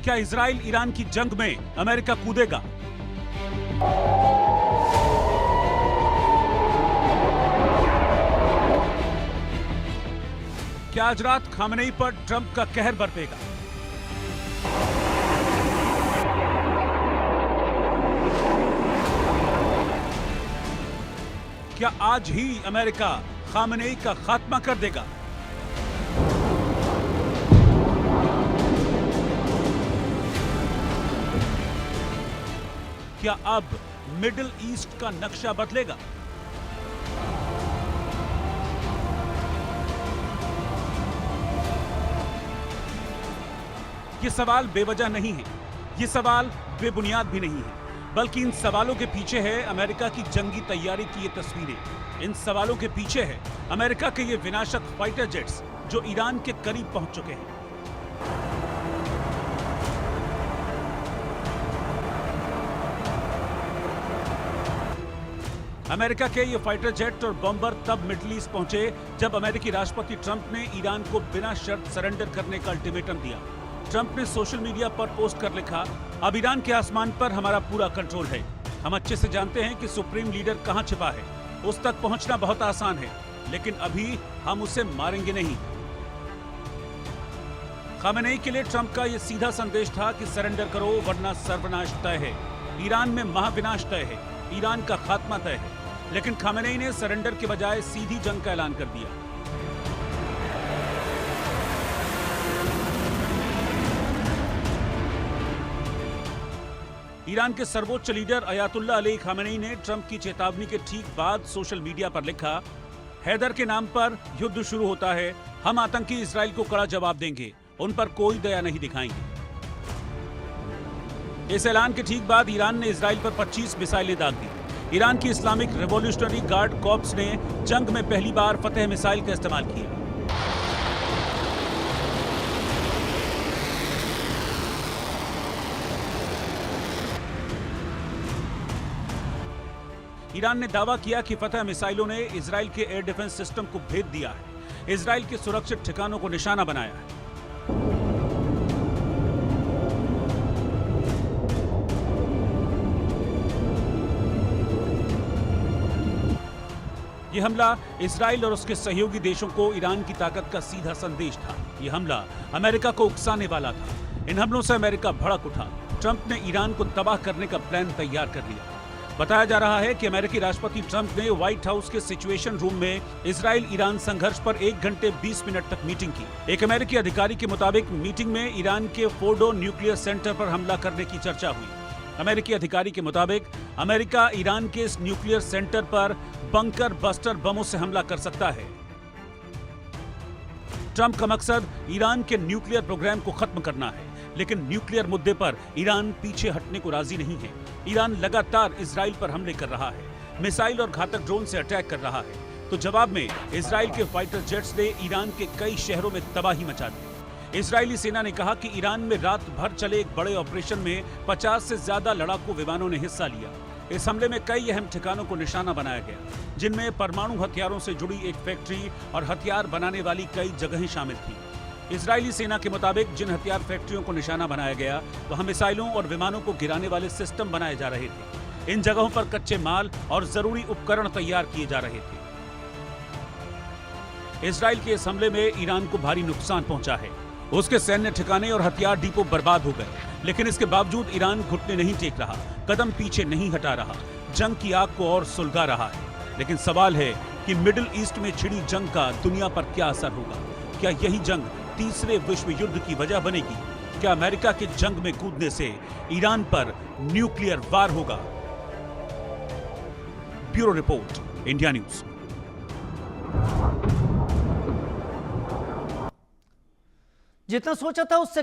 क्या Israel Iran की जंग में अमेरिका कूदेगा? क्या आज रात खामनेई पर ट्रंप का कहर बरपेगा? क्या आज ही अमेरिका खामनेई का खात्मा कर देगा? क्या अब मिडिल ईस्ट का नक्शा बदलेगा? ये सवाल बेवजह नहीं है, ये सवाल बेबुनियाद भी नहीं है, बल्कि इन सवालों के पीछे है अमेरिका की जंगी तैयारी की ये तस्वीरें। इन सवालों के पीछे है अमेरिका के ये विनाशक फाइटर जेट्स जो ईरान के करीब पहुंच चुके हैं। अमेरिका के ये फाइटर जेट और बॉम्बर तब मिडिल ईस्ट पहुंचे जब अमेरिकी राष्ट्रपति ट्रंप ने ईरान को बिना शर्त सरेंडर करने का अल्टीमेटम दिया। ट्रंप ने सोशल मीडिया पर पोस्ट कर लिखा, अब ईरान के आसमान पर हमारा पूरा कंट्रोल है। हम अच्छे से जानते हैं कि सुप्रीम लीडर कहां छिपा है। उस तक पहुंचना बहुत आसान है, लेकिन अभी हम उसे मारेंगे नहीं। खामेनेई के लिए ट्रंप का यह सीधा संदेश था कि सरेंडर करो वरना सर्वनाश तय है। ईरान में महाविनाश तय है, ईरान का खात्मा तय है। लेकिन खामेनेई ने सरेंडर के बजाय सीधी जंग का ऐलान कर दिया। ईरान के सर्वोच्च लीडर अयातुल्लाह अली खामेनेई ने ट्रंप की चेतावनी के ठीक बाद सोशल मीडिया पर लिखा, हैदर के नाम पर युद्ध शुरू होता है। हम आतंकी इजराइल को कड़ा जवाब देंगे, उन पर कोई दया नहीं दिखाएंगे। इस ऐलान के ठीक बाद ईरान ने इजराइल पर 25 मिसाइलें दाग दी। ईरान की इस्लामिक रिवॉल्यूशनरी गार्ड कॉर्प्स ने जंग में पहली बार फतेह मिसाइल का इस्तेमाल किया। ईरान ने दावा किया कि फतेह मिसाइलों ने इजराइल के एयर डिफेंस सिस्टम को भेद दिया है, इजराइल के सुरक्षित ठिकानों को निशाना बनाया है। यह हमला इजराइल और उसके सहयोगी देशों को ईरान की ताकत का सीधा संदेश था। यह हमला अमेरिका को उकसाने वाला था। इन हमलों से अमेरिका भड़क उठा। ट्रंप ने ईरान को तबाह करने का प्लान तैयार कर लिया। बताया जा रहा है कि अमेरिकी राष्ट्रपति ट्रंप ने व्हाइट हाउस के सिचुएशन रूम में इजराइल ईरान संघर्ष पर 1 घंटे 20 मिनट तक मीटिंग की। एक अमेरिकी अधिकारी के मुताबिक मीटिंग में ईरान के फोर्डो न्यूक्लियर सेंटर पर हमला करने की चर्चा हुई। अमेरिकी अधिकारी के मुताबिक अमेरिका ईरान के इस न्यूक्लियर सेंटर पर बंकर बस्टर बमों से हमला कर सकता है। ट्रंप का मकसद ईरान के न्यूक्लियर प्रोग्राम को खत्म करना है, लेकिन न्यूक्लियर मुद्दे पर ईरान पीछे हटने को राजी नहीं है। ईरान लगातार इजराइल पर हमले कर रहा है, मिसाइल और घातक ड्रोन से अटैक कर रहा है। तो जवाब में इजराइल के फाइटर जेट्स ने ईरान के कई शहरों में तबाही मचा दी। इजरायली सेना ने कहा कि ईरान में रात भर चले एक बड़े ऑपरेशन में 50 से ज्यादा लड़ाकू विमानों ने हिस्सा लिया। इस हमले में कई अहम ठिकानों को निशाना बनाया गया, जिनमें परमाणु हथियारों से जुड़ी एक फैक्ट्री और हथियार बनाने वाली कई जगहें शामिल थी। इजरायली सेना के मुताबिक जिन हथियार फैक्ट्रियों को निशाना बनाया गया, वहां मिसाइलों और विमानों को गिराने वाले सिस्टम बनाए जा रहे थे। इन जगहों पर कच्चे माल और जरूरी उपकरण तैयार किए जा रहे थे। इजराइल के इस हमले में ईरान को भारी नुकसान पहुंचा है। उसके सैन्य ठिकाने और हथियार डिपो बर्बाद हो गए, लेकिन इसके बावजूद ईरान घुटने नहीं टेक रहा, कदम पीछे नहीं हटा रहा, जंग की आग को और सुलगा रहा है। लेकिन सवाल है कि मिडिल ईस्ट में छिड़ी जंग का दुनिया पर क्या असर होगा? क्या यही जंग तीसरे विश्व युद्ध की वजह बनेगी? क्या अमेरिका के जंग में कूदने से ईरान पर न्यूक्लियर वार होगा? Bureau report, India news. जितना सोचा था उससे